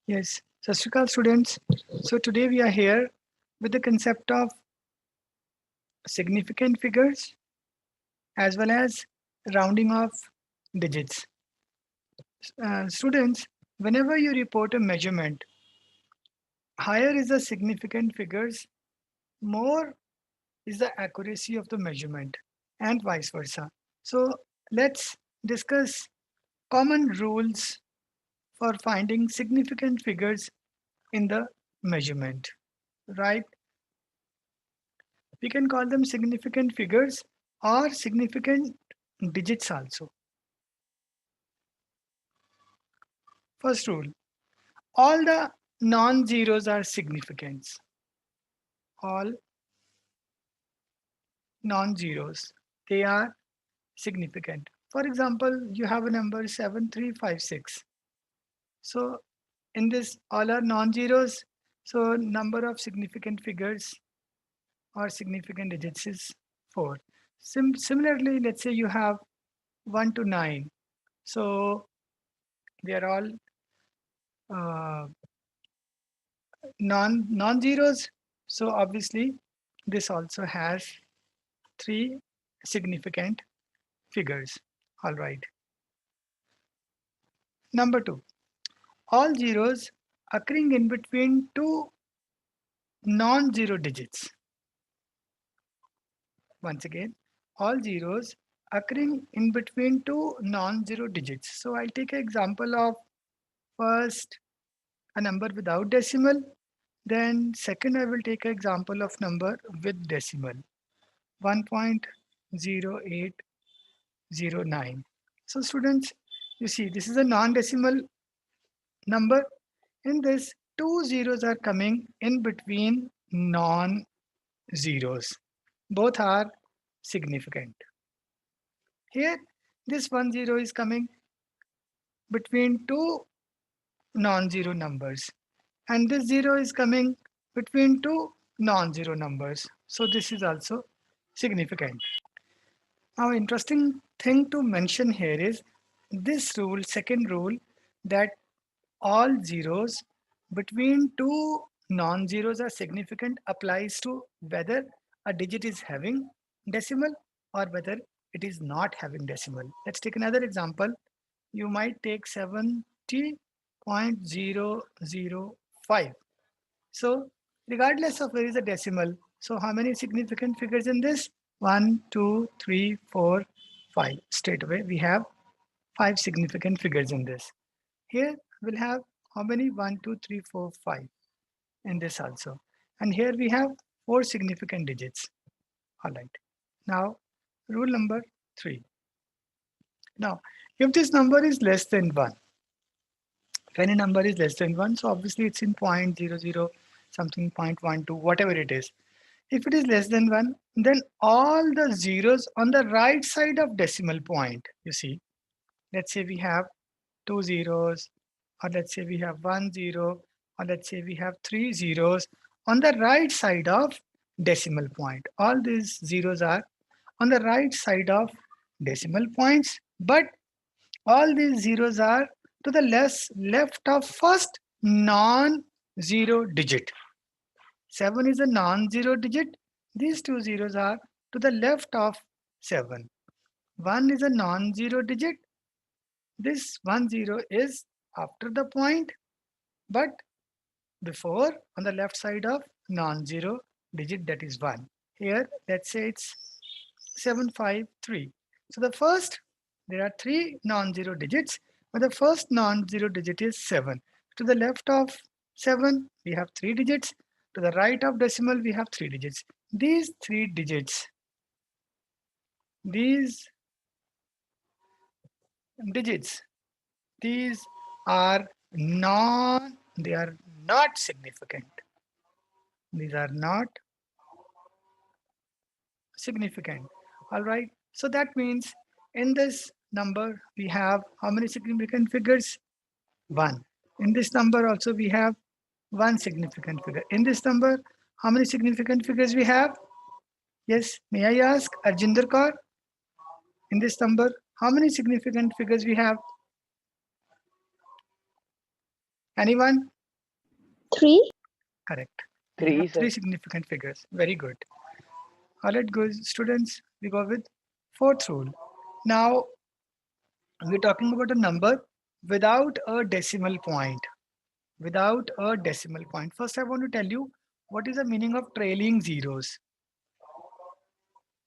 Yes, Sat Shri Akal students. So today we are here with the concept of significant figures as well as rounding off digits. Students, whenever you report a measurement, higher is the significant figures, more is the accuracy of the measurement, and vice versa. So let's discuss common rules for finding significant figures in the measurement, right? We can call them significant figures or significant digits also. First rule, all the non-zeros are significants. All non-zeros, they are significant. For example, you have a number 7356. So in this, all are non-zeros. So number of significant figures or significant digits is 4. Similarly, let's say you have 1 to 9. So they are all uh, non-zeros. So obviously, this also has 3 significant figures. All right. Number 2, all zeros occurring in between two non-zero digits. Once again, all zeros occurring in between two non-zero digits. So I'll take an example of first a number without decimal. Then second, I will take an example of number with decimal, 1.0809. So students, you see this is a non-decimal number. In this, two zeros are coming in between non-zeros. Both are significant. Here, this 10 is coming between two non-zero numbers, and this 0 is coming between two non-zero numbers. So this is also significant. Now, interesting thing to mention here is this rule, second rule, that all zeros between two non-zeros are significant applies to whether a digit is having decimal or whether it is not having decimal. Let's take another example. You might take 70.005. So regardless of where is the decimal, so how many significant figures in this? 1, 2, 3, 4, 5. Straight away we have 5 significant figures in this. Here we'll have how many? 1, 2, 3, 4, 5 in this also. And here we have 4 significant digits. All right. Now, rule number 3. Now, if this number is less than 1, if any number is less than 1, so obviously it's in 0.00 something, 0.12, whatever it is. If it is less than 1, then all the zeros on the right side of decimal point, you see, let's say we have 2 zeros, or let's say we have 1 0, or let's say we have 3 zeros on the right side of decimal point. All these zeros are on the right side of decimal points, but all these zeros are to the left of first non-zero digit. 7 is a non-zero digit. These two zeros are to the left of 7. 1 is a non-zero digit. This 10 is after the point, but before on the left side of non-zero digit, that is 1. Here, let's say it's 753. So the first, there are 3 non-zero digits, but the first non-zero digit is 7. To the left of 7, we have 3 digits. To the right of decimal, we have 3 digits. These 3 digits, these digits, these are they are not significant. These are not significant. All right. So that means in this number, we have how many significant figures? 1. In this number also, we have 1 significant figure. In this number, how many significant figures we have? Yes, may I ask Arjinder Kaur? In this number, how many significant figures we have? Anyone? Three. Correct. We have 3, three sir. significant figures. Very good. All right, good students. We go with fourth rule. Now we're talking about a number without a decimal point. Without a decimal point. First, I want to tell you what is the meaning of trailing zeros.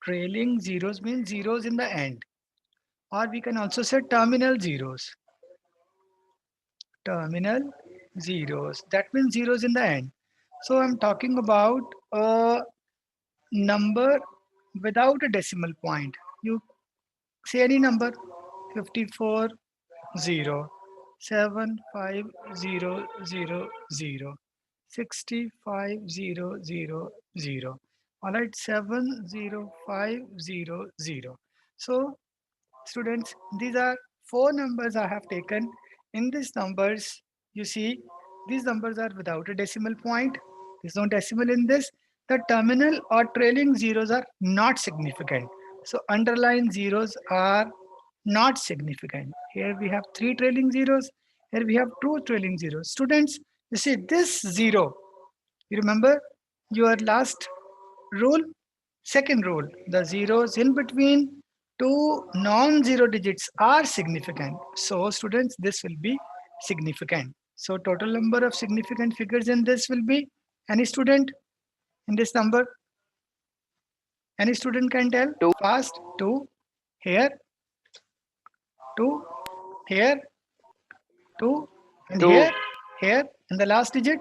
Trailing zeros means zeros in the end, or we can also say terminal zeros. Terminal zeros. That means zeros in the end. So I'm talking about a number without a decimal point. You say any number, 54 0, 7 5 0 0 0, 65 0 0 0. All right, 70500. So students, these are four numbers I have taken. In these numbers, you see, these numbers are without a decimal point. There's no decimal in this. The terminal or trailing zeros are not significant. So underlying zeros are not significant. Here we have three trailing zeros. Here we have two trailing zeros. Students, you see this zero. You remember your last rule? Second rule, the zeros in between two non-zero digits are significant. So students, this will be significant. So total number of significant figures in this will be, any student in this number? Any student can tell 2, fast. Two here, two here, two, and 2, here, and the last digit,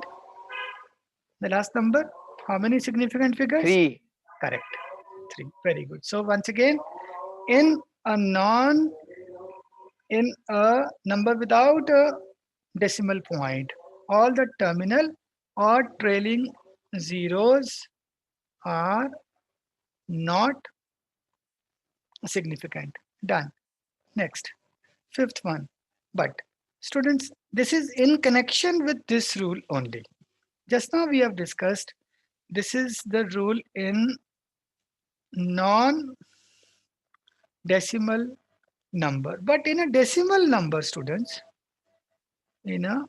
the last number. How many significant figures? 3. Correct. Three. Very good. So once again, in a non in a number without a decimal point, all the terminal or trailing zeros are not significant. Done. Next, fifth one. But students, this is in connection with this rule only. Just now we have discussed this is the rule in non decimal number. But in a decimal number, students, in a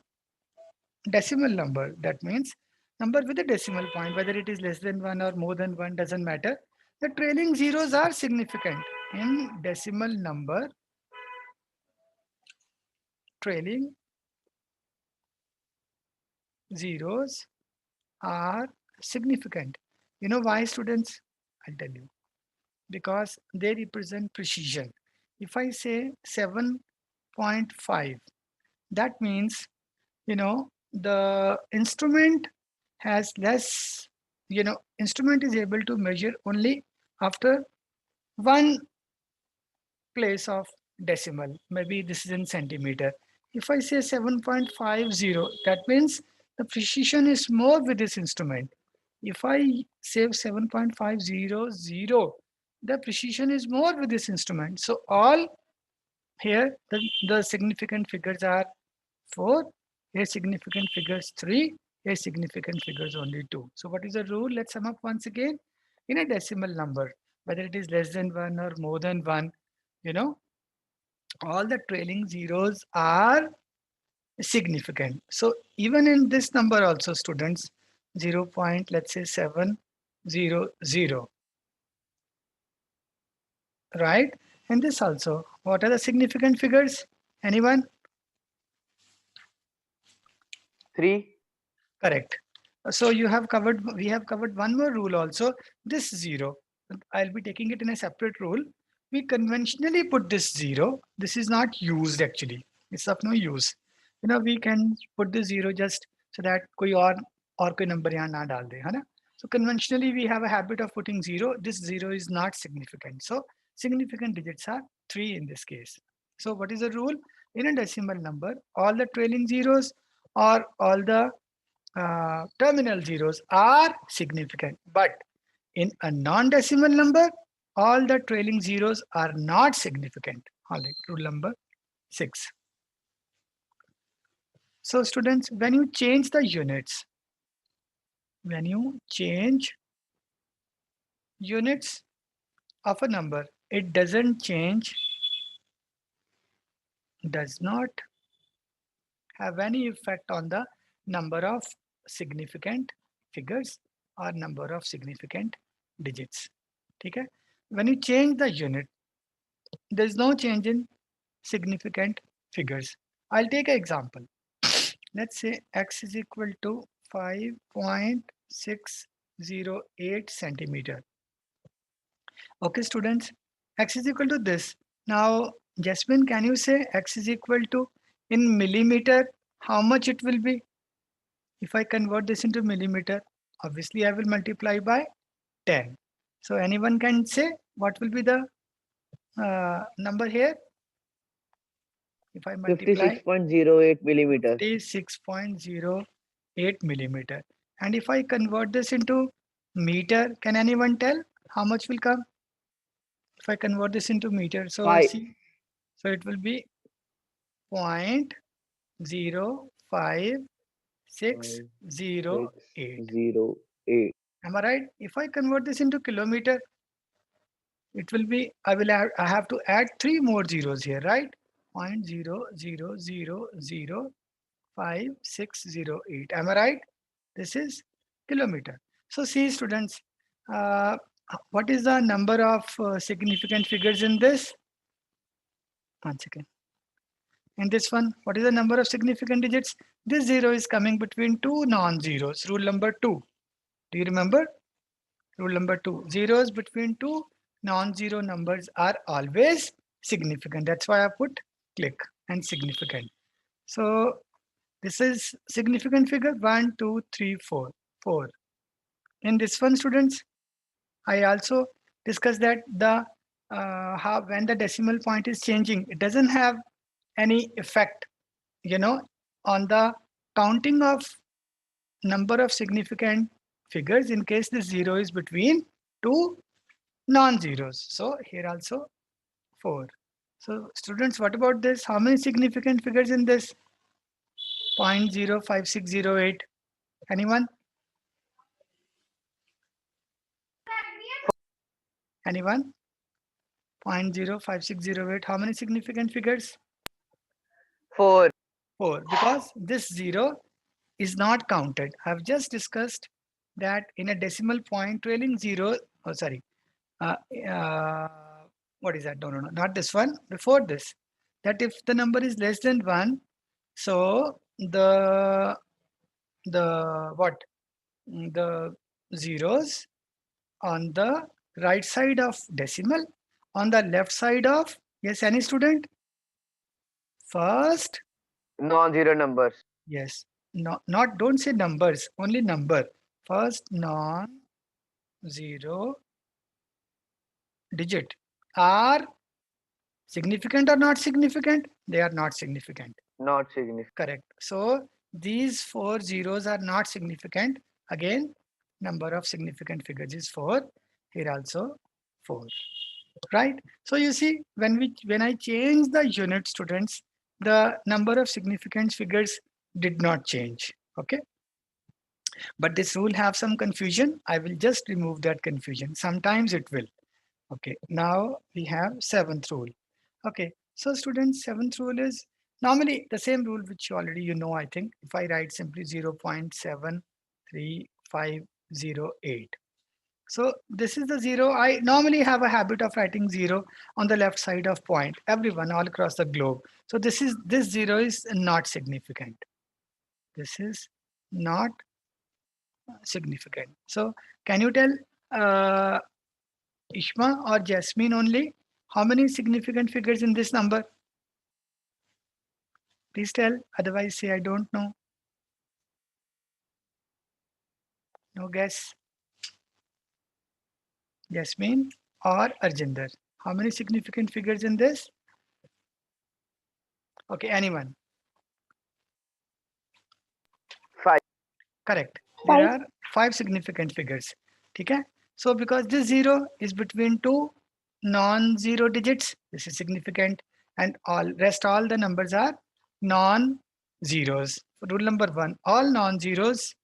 decimal number, that means number with a decimal point, whether it is less than one or more than one, doesn't matter. The trailing zeros are significant. In decimal number, trailing zeros are significant. You know why, students? I'll tell you. Because they represent precision. If I say 7.5, that means, the instrument has less, instrument is able to measure only after one place of decimal. Maybe this is in centimeter. If I say 7.50, that means the precision is more with this instrument. If I say 7.500, the precision is more with this instrument. So all here, the significant figures are 4, here significant figures 3, here significant figures only 2. So what is the rule? Let's sum up once again. In a decimal number, whether it is less than 1 or more than 1, you know, all the trailing zeros are significant. So even in this number also, students, 0. Let's say 700, right? And this also, what are the significant figures? Anyone? 3. Correct. So we have covered one more rule also, this 0. I'll be taking it in a separate rule. We conventionally put this 0. This is not used actually. It's of no use. We can put the 0 just so that कोई और कोई number यहाँ ना डाल दे, है ना? So conventionally we have a habit of putting 0. This 0 is not significant. So significant digits are 3 in this case. So what is the rule? In a decimal number, all the trailing zeros or all the terminal zeros are significant, but in a non-decimal number, all the trailing zeros are not significant. All right, rule number 6. So students, when you change the units, when you change units of a number, it does not have any effect on the number of significant figures or number of significant digits. Okay? When you change the unit, there is no change in significant figures. I'll take an example. Let's say x is equal to 5.608 centimeter. Okay, students, x is equal to this. Now, Jasmine, can you say x is equal to in millimeter, how much it will be? If I convert this into millimeter, obviously I will multiply by 10. So anyone can say what will be the number here? If I multiply 56.08 millimeter. 56.08 millimeter. And if I convert this into meter, can anyone tell how much will come? If I convert this into meter, so 5. see, so it will be 0.05608. 608. Am I right? If I convert this into kilometer, it will be, I have to add three more zeros here, right? 0.0005608. Am I right? This is kilometer. So see, students, uh, what is the number of significant figures in this? One second. In this one, what is the number of significant digits? This zero is coming between two non-zeros. Rule number 2. Do you remember? Rule number 2. Zeros between two non-zero numbers are always significant. That's why I put click and significant. So this is significant figure 1, 2, 3, 4. 4. In this one, students, I also discussed that the how when the decimal point is changing, it doesn't have any effect, you know, on the counting of number of significant figures in case the zero is between two non-zeros. So here also 4. So students, what about this? How many significant figures in this? 0.05608. Anyone? Anyone? 0.05608. How many significant figures? 4. 4. Because this 0 is not counted. I've just discussed that in a decimal point, trailing 0, oh sorry, uh, uh, what is that? No, no, no, not this one. Before this, that if the number is less than 1, so the what? The zeros on the right side of decimal, on the left side of, yes, any student? First, Non-zero numbers. yes, no, not, don't say numbers, only number. First non-zero digit are significant or not significant? They are not significant. Not significant. Correct. So these 4 zeros are not significant. Again, number of significant figures is 4. Here also 4. Right? So you see, when I change the unit, students, the number of significant figures did not change. Okay. But this rule have some confusion. I will just remove that confusion. Sometimes it will. Okay. Now we have 7th rule. Okay. So students, 7th rule is normally the same rule which already you know, I think. If I write simply 0.73508. So this is the 0. I normally have a habit of writing 0 on the left side of point, everyone all across the globe. So this 0 is not significant. This is not significant. So can you tell uh, Ishma or Jasmine only how many significant figures in this number? Please tell, otherwise say I don't know. No guess. Jasmine or Arjinder. How many significant figures in this? Okay, anyone? 5. Correct. There 5. are 5 significant figures. Okay? So because this 0 is between two non-zero digits, this is significant, and all the numbers are non-zeros. Rule number 1, all non-zeros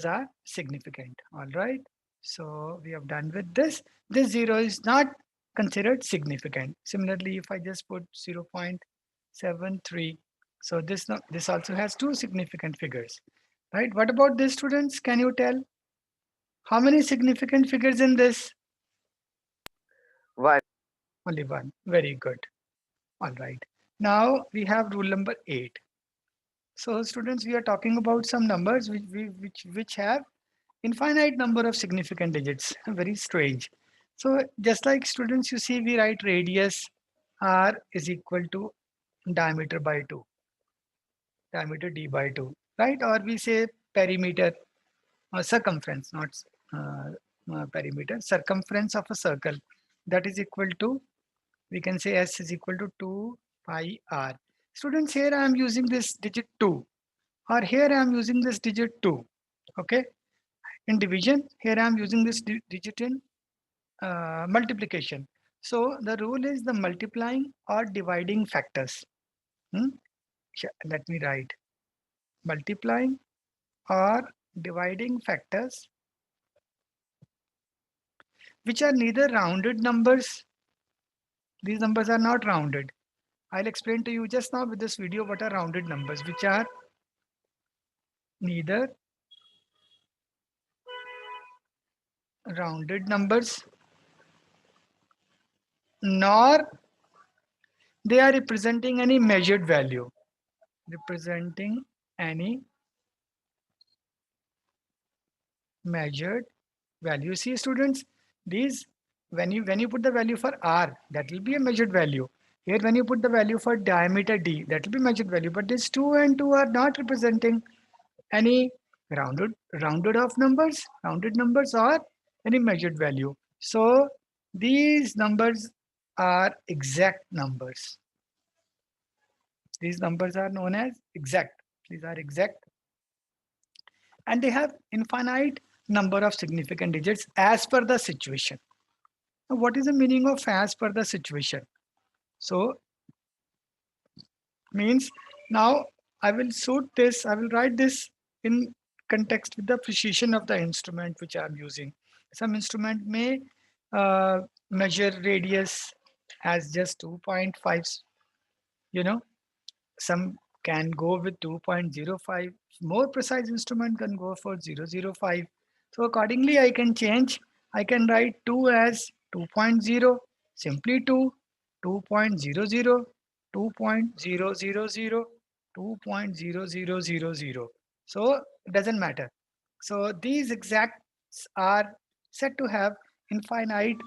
are significant. All right. So we have done with this. This 0 is not considered significant. Similarly, if I just put 0.73, so this also has 2 significant figures. right? What about this, students? Can you tell how many significant figures in this? One. Only one. Very good. All right. Now we have rule number 8. So students, we are talking about some numbers which have infinite number of significant digits. Very strange. So just like students, you see, we write radius r is equal to diameter by 2, diameter d by 2, right? Or we say perimeter, circumference, not uh, perimeter, circumference of a circle, that is equal to, we can say s is equal to 2 pi r. Students, here I am using this digit 2, or here I am using this digit 2. Okay. In division, here I am using this digit in multiplication. So the rule is the multiplying or dividing factors. Hmm? Let me write multiplying or dividing factors which are neither rounded numbers. These numbers are not rounded. I'll explain to you just now with this video what are rounded numbers, which are neither rounded numbers nor they are representing any measured value. Representing any measured value. See, students, these, when you put the value for r, that will be a measured value. Here, when you put the value for diameter d, that will be measured value. But these 2 and 2 are not representing any rounded off numbers, rounded numbers, or any measured value. So these numbers are exact numbers. These numbers are known as exact. These are exact, and they have infinite number of significant digits as per the situation. Now, what is the meaning of as per the situation? So means, now I will suit this, I will write this in context with the precision of the instrument which I'm using. Some instrument may measure radius as just 2.5, you know, some can go with 2.05. More precise instrument can go for 0.005. So accordingly, I can change. I can write 2 as 2.0, simply 2, 2.00, 2.000, 2.0000. So it doesn't matter. So these exacts are said to have infinite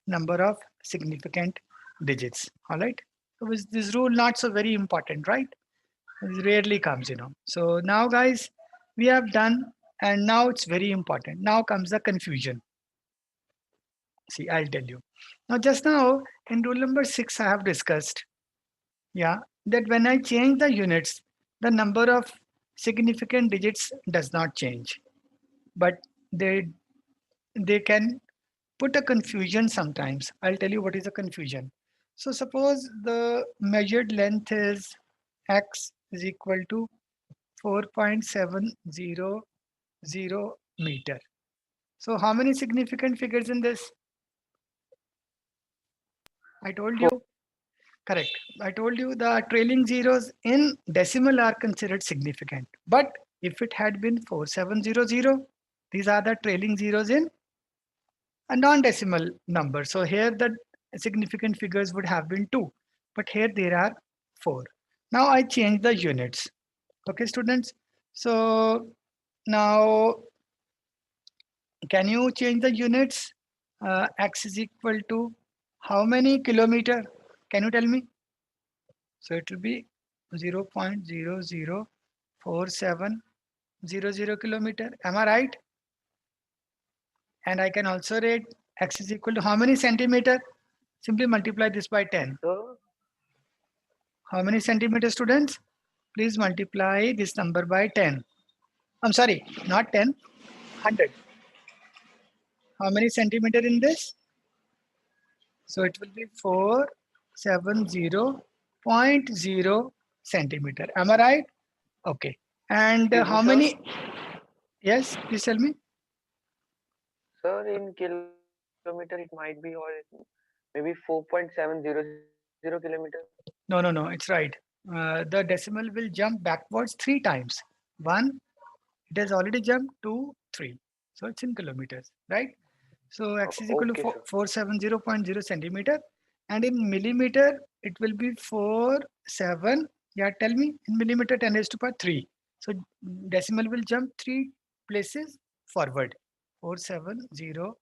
number of significant digits. All right. So is this rule not so very important, right? It rarely comes, So now, guys, we have done, and now it's very important. Now comes the confusion. See, I'll tell you. Now, just now in rule number 6, I have discussed, yeah, that when I change the units, the number of significant digits does not change, but they can put a confusion sometimes. I'll tell you what is a confusion. So suppose the measured length is x is equal to 4.700 meter. So how many significant figures in this? I told you, correct. I told you the trailing zeros in decimal are considered significant. But if it had been 4700, these are the trailing zeros in a non-decimal number. So here the significant figures would have been 2, but here there are 4. Now I change the units. Okay, students. So now can you change the units? X is equal to how many kilometer? Can you tell me? So it will be 0.004700 kilometer. Am I right? And I can also rate x is equal to how many centimeter? Simply multiply this by 10. So, How many centimeter, students? Please multiply this number by 10. I'm sorry, not 10, 100. How many centimeter in this? So it will be 470.0 centimeter. Am I right? Okay. And excuse me, how sir. many? Yes, please tell me. Sir, in kilometer, it might be, or maybe 4.700 kilometer. No, no, no, it's right. The decimal will jump backwards 3 times. 1, It has already jumped to 3. So it's in kilometers, right? So x is equal to Okay, sir. 470.0 centimeter. And in millimeter, it will be 47. Yeah, tell me, in millimeter 10 raised to power 3. So decimal will jump 3 places forward. 4700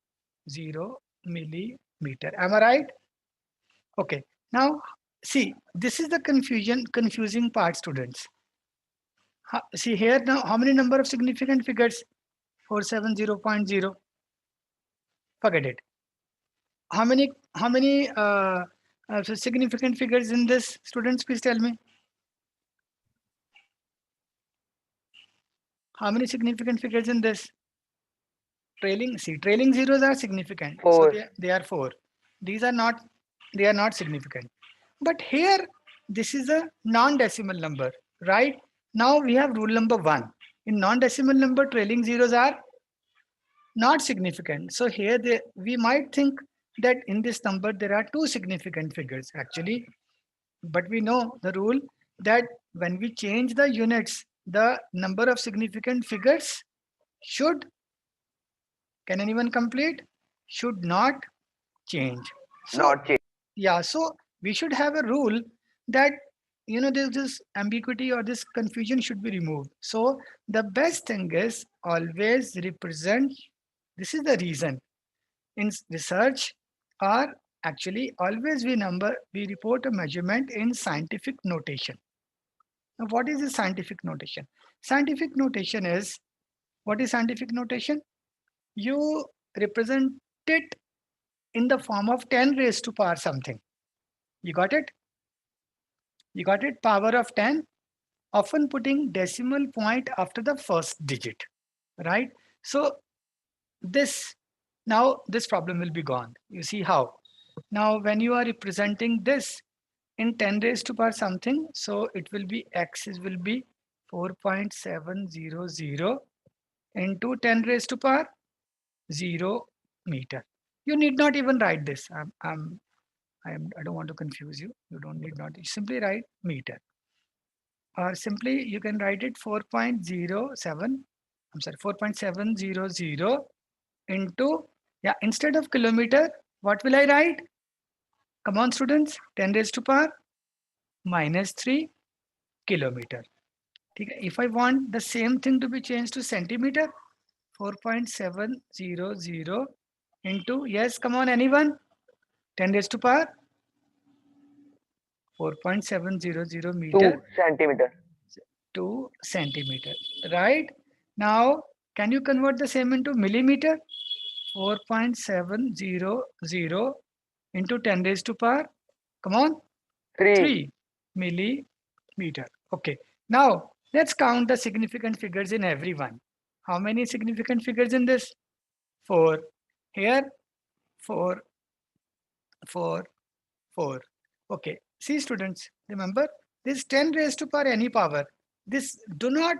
millimeter. Am I right? Okay. Now, see, this is the confusing part, students. See here now, how many number of significant figures? 470.0. Forget it. How many significant figures in this? Students, please tell me. How many significant figures in this? Trailing zeros are significant. So 4. they are 4. These are not, they are not significant. But here, this is a non-decimal number, right? Now we have rule number 1. In non-decimal number, trailing zeros are not significant. So here we might think that in this number there are two significant figures actually, but we know the rule that when we change the units, the number of significant figures should, can anyone complete? Should not change. So Not change. yeah, so we should have a rule that there's this ambiguity or this confusion should be removed. So the best thing is always represent. This is the reason in research, or actually always we report a measurement in scientific notation. Now what is the scientific notation? Scientific notation is, what is scientific notation? You represent it in the form of 10 raised to power something. You got it? You got it? Power of 10, often putting decimal point after the first digit, right? So this, now this problem will be gone. You see how? Now when you are representing this in 10 raised to power something, so it will be will be 4.700 into 10 raised to power 0 meter. You need not even write this. I don't want to confuse you. You don't need not. You simply write meter. Or simply you can write it 4.07. I'm sorry, 4.700 into, yeah, instead of kilometer, what will I write? Come on, students. 10 raised to power minus 3 kilometer. If I want the same thing to be changed to centimeter, 4.700 into, yes, come on, anyone? 10 raised to power 4.700 meter 2 centimeter. to centimeter, right? Now, can you convert the same into millimeter? 4.700 into 10 raised to power, come on, 3. 3 millimeter. Okay, now let's count the significant figures in every one. How many significant figures in this? 4. Here, 4, 4, 4. Okay, see students, remember this 10 raised to power any power. This do not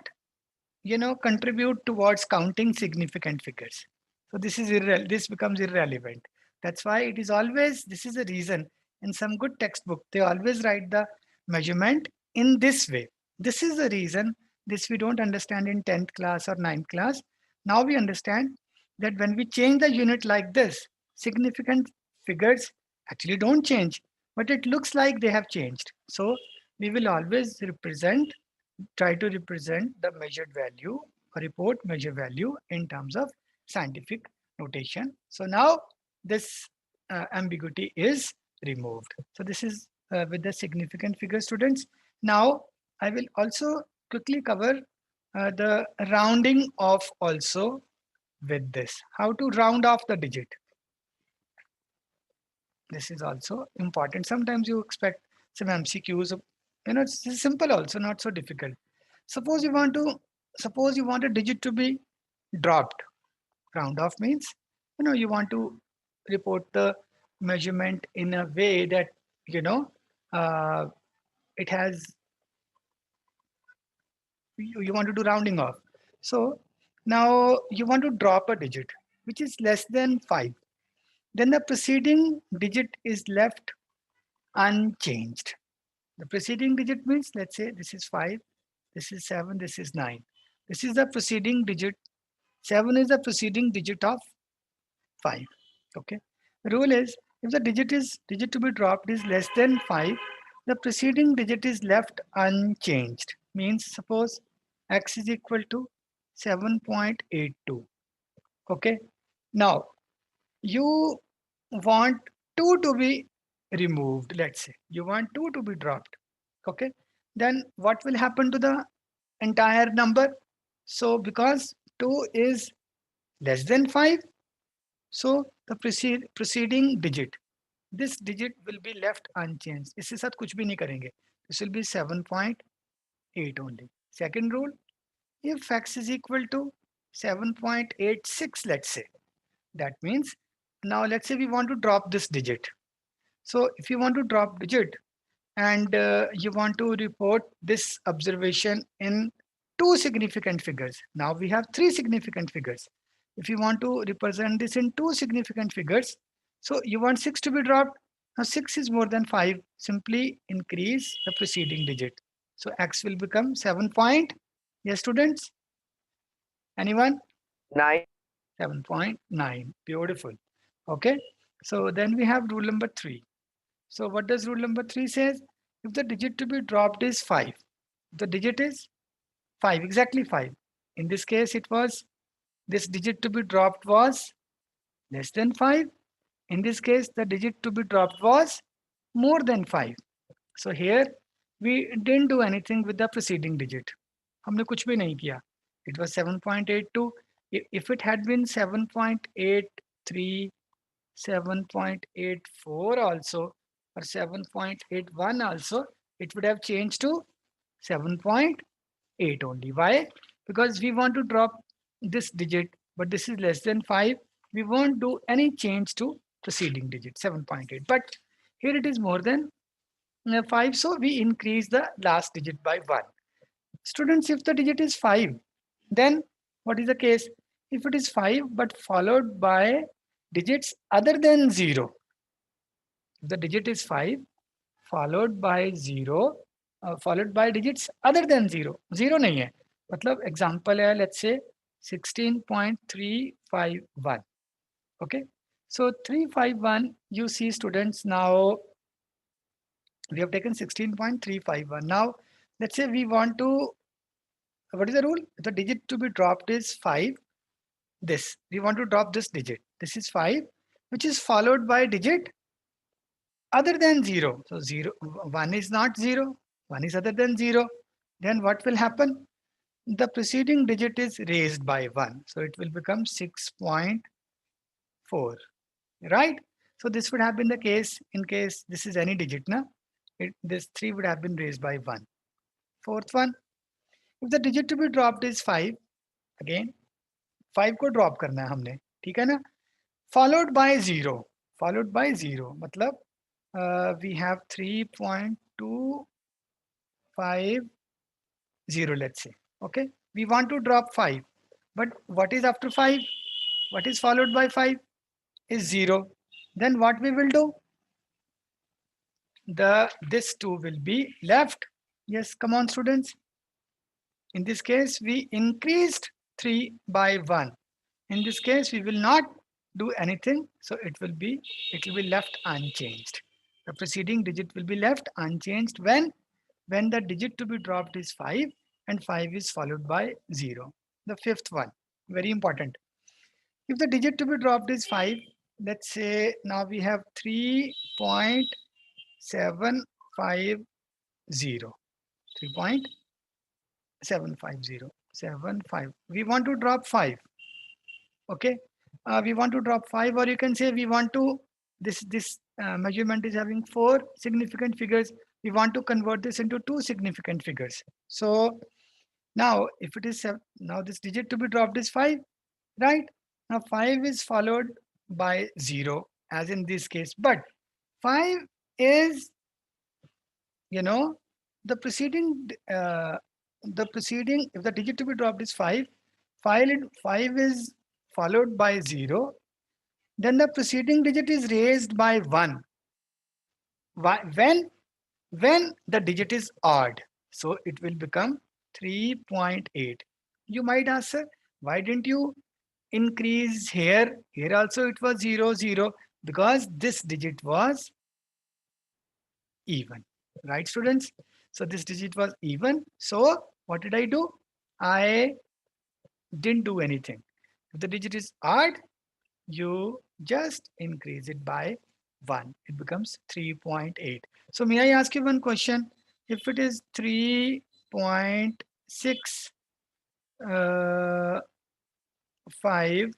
contribute towards counting significant figures. So this becomes irrelevant. That's why it is always, this is the reason in some good textbook they always write the measurement in this way. This is the reason this we don't understand in 10th class or 9th class. Now we understand that when we change the unit like this, significant figures actually don't change, but it looks like they have changed. So we will always try to represent the measured value or report measure value in terms of scientific notation. So now this ambiguity is removed. So this is with the significant figure, students. Now I will also quickly cover the rounding off also with this. How to round off the digit. This is also important. Sometimes you expect some MCQs. It's simple also, not so difficult. Suppose you want to, suppose you want a digit to be dropped. Round off means, you want to report the measurement in a way that, you know, uh, it has, you want to do rounding off. So now you want to drop a digit, which is less than 5. Then the preceding digit is left unchanged. The preceding digit means, let's say this is 5, this is 7, this is 9. This is the preceding digit. 7 is the preceding digit of 5. Okay. Rule is if the digit to be dropped is less than 5, the preceding digit is left unchanged. Means suppose x is equal to 7.82. Okay. Now you want 2 to be removed. Let's say you want 2 to be dropped. Okay. Then what will happen to the entire number? So because 2 is less than 5, so the preceding digit, this digit will be left unchanged. इसके साथ कुछ भी नहीं करेंगे. This will be 7.8 only. Second rule, if x is equal to 7.86, let's say, that means now let's say we want to drop this digit. So if you want to drop digit and you want to report this observation in two significant figures. Now we have three significant figures. If you want to represent this in two significant figures, so you want 6 to be dropped. Now 6 is more than 5. Simply increase the preceding digit. So x will become 7 point. Yes, students? Anyone? 9. 7.9. Beautiful. Okay. So then we have rule number 3. So what does rule number 3 says? If the digit to be dropped is 5, the digit is 5, exactly 5. In this case, it was this digit to be dropped was less than 5. In this case, the digit to be dropped was more than 5. So here we didn't do anything with the preceding digit. हमने कुछ भी नहीं किया. It was 7.82. If it had been 7.83, 7.84 also, or 7.81 also, it would have changed to 7.8 only. Why? Because we want to drop this digit, but this is less than 5. We won't do any change to preceding digit, 7.8. But here it is more than 5, so we increase the last digit by 1. Students, if the digit is 5, then what is the case? If it is 5 but followed by digits other than 0, if the digit is 5 followed by 0, followed by digits other than 0, 0 नहीं है, मतलब example है, let's say 16.351. Okay, so 351, you see students, now we have taken 16.351. Now let's say we want to, what is the rule? If the digit to be dropped is 5, this, we want to drop this digit. This is 5, which is followed by digit other than 0. So 1 is not 0, 1 is other than 0. Then what will happen? The preceding digit is raised by 1. So it will become 6.4, right? So this would have been the case in case this is any digit, na? This 3 would have been raised by 1. Fourth one, if the digit to be dropped is 5, again 5 को drop करना है हमने, ठीक है ना? Followed by 0, मतलब we have 3.250, let's say. Okay, we want to drop 5, but what is after 5? What is followed by 5 is 0. Then what we will do? This 2 will be left. Yes, come on students. In this case, we increased 3 by 1. In this case, we will not do anything, so it will be left unchanged. The preceding digit will be left unchanged when the digit to be dropped is 5 and 5 is followed by 0. The fifth one, very important. If the digit to be dropped is 5, let's say now we have 3.750. 3.750. We want to drop 5. Okay, we want to drop 5, or you can say we want to, this measurement is having 4 significant figures. We want to convert this into 2 significant figures. So now if it is now this digit to be dropped is 5, right? Now 5 is followed by 0 as in this case, but 5 is, you know, the preceding if the digit to be dropped is 5, 5 is followed by 0, then the preceding digit is raised by 1. Why? When the digit is odd, so it will become 3.8. You might ask, sir, why didn't you increase here? Here also it was 0, 0, because this digit was even. Right, students? So this digit was even. So what did I do? I didn't do anything. If the digit is odd, you just increase it by 1. It becomes 3.8. So may I ask you one question? If it is 3.6 uh, 50,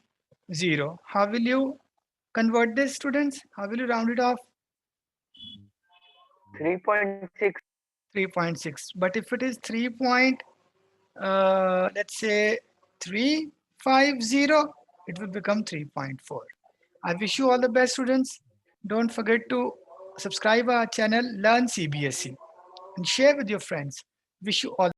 how will you convert this, students? How will you round it off? 3.6. 3.6. But if it is 3. Let's say 350, it will become 3.4. I wish you all the best, students. Don't forget to subscribe our channel Learn CBSE and share with your friends. Wish you all